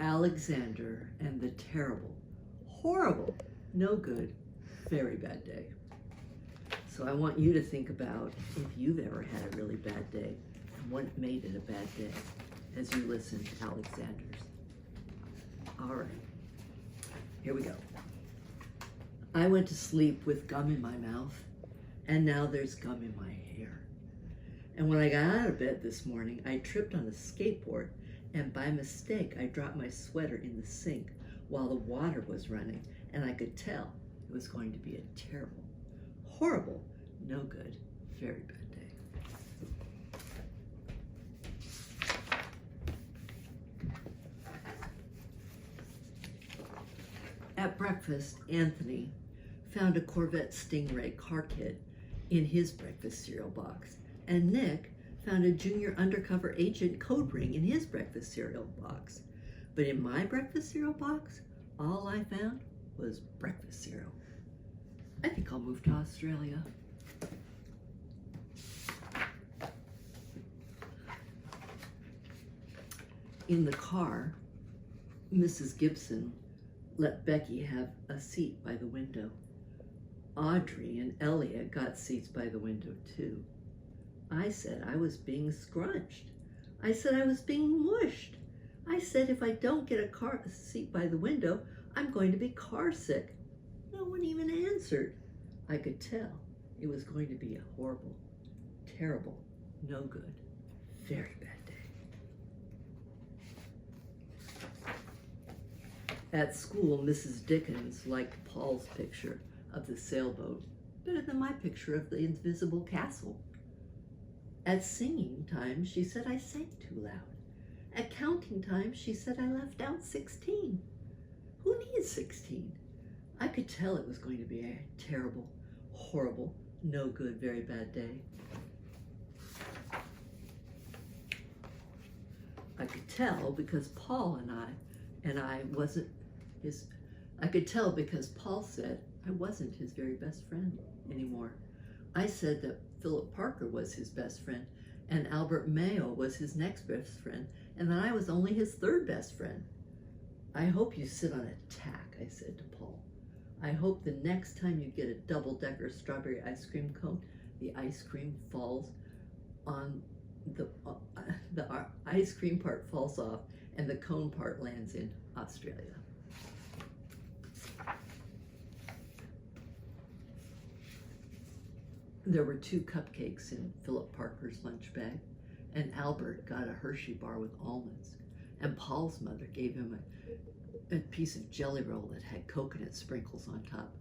Alexander and the terrible, horrible, no good, very bad day. So I want you to think about if you've ever had a really bad day and what made it a bad day as you listen to Alexander's. All right, here we go. I went to sleep with gum in my mouth, and now there's gum in my hair. And when I got out of bed this morning, I tripped on a skateboard, and by mistake, I dropped my sweater in the sink while the water was running, and I could tell it was going to be a terrible, horrible, no good, very bad day. At breakfast, Anthony found a Corvette Stingray car kit in his breakfast cereal box, and Nick found a junior undercover agent code ring in his breakfast cereal box. But in my breakfast cereal box, all I found was breakfast cereal. I think I'll move to Australia. In the car, Mrs. Gibson let Becky have a seat by the window. Audrey and Elliot got seats by the window too. I said I was being scrunched. I said I was being mushed. I said if I don't get a seat by the window, I'm going to be car sick. No one even answered. I could tell it was going to be a horrible, terrible, no good, very bad day. At school, Mrs. Dickens liked Paul's picture of the sailboat better than my picture of the invisible castle. At singing time, she said I sang too loud. At counting time, she said I left out 16. Who needs 16? I could tell it was going to be a terrible, horrible, no good, very bad day. I could tell because Paul and I wasn't his, I could tell because Paul said I wasn't his very best friend anymore. I said that Philip Parker was his best friend and Albert Mayo was his next best friend and that I was only his third best friend. I hope you sit on a tack, I said to Paul. I hope the next time you get a double-decker strawberry ice cream cone, the ice cream falls on the ice cream part falls off and the cone part lands in Australia. There were 2 cupcakes in Philip Parker's lunch bag, and Albert got a Hershey bar with almonds, and Paul's mother gave him a piece of Jelly Roll that had coconut sprinkles on top.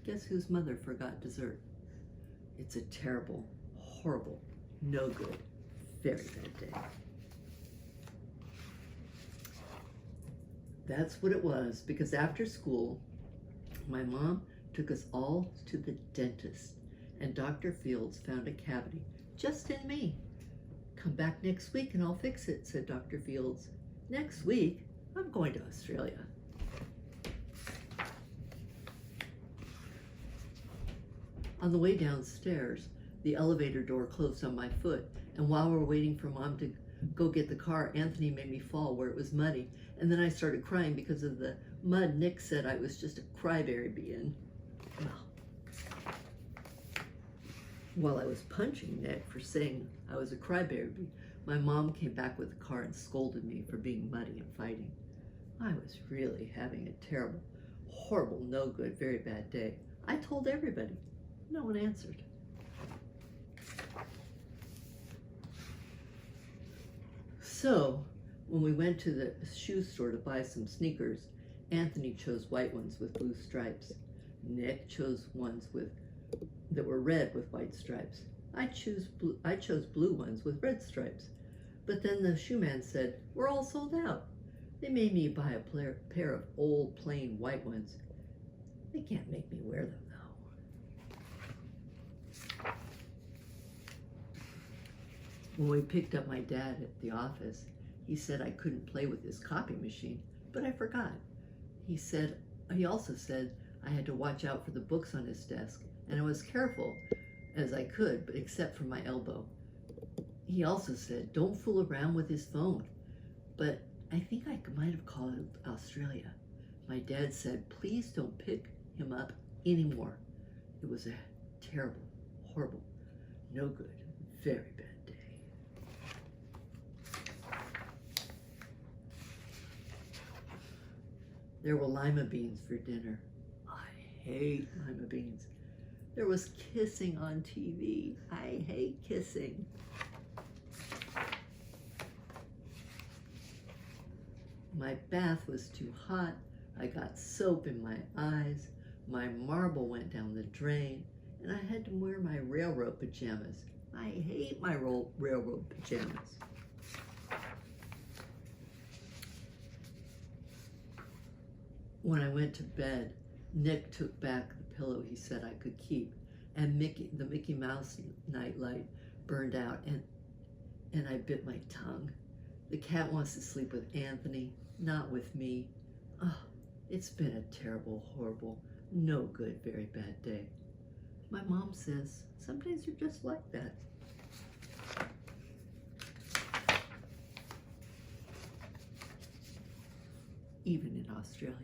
Guess whose mother forgot dessert? It's a terrible, horrible, no good, very bad day. That's what it was, because after school, my mom took us all to the dentist, and Dr. Fields found a cavity just in me. Come back next week and I'll fix it, said Dr. Fields. Next week? I'm going to Australia. On the way downstairs, the elevator door closed on my foot, and while we were waiting for Mom to go get the car, Anthony made me fall where it was muddy, and then I started crying because of the mud Nick said I was just a crybaby in. Well, while I was punching Nick for saying I was a crybaby, my mom came back with the car and scolded me for being muddy and fighting. I was really having a terrible, horrible, no good, very bad day. I told everybody. No one answered. So, when we went to the shoe store to buy some sneakers, Anthony chose white ones with blue stripes. Nick chose ones that were red with white stripes. I chose blue ones with red stripes. But then the shoe man said, we're all sold out. They made me buy a pair of old plain white ones. They can't make me wear them though. When we picked up my dad at the office, he said I couldn't play with his copy machine, but I forgot. He also said I had to watch out for the books on his desk, and I was careful as I could, but except for my elbow. He also said, don't fool around with his phone. But I think I might have called it Australia. My dad said, please don't pick him up anymore. It was a terrible, horrible, no good, very bad day. There were lima beans for dinner. I hate lima beans. There was kissing on TV. I hate kissing. My bath was too hot. I got soap in my eyes. My marble went down the drain, and I had to wear my railroad pajamas. I hate my railroad pajamas. When I went to bed, Nick took back the pillow he said I could keep, and the Mickey Mouse nightlight burned out, and I bit my tongue. The cat wants to sleep with Anthony, not with me. Oh, it's been a terrible, horrible, no good, very bad day. My mom says, some days are just like that. Even in Australia.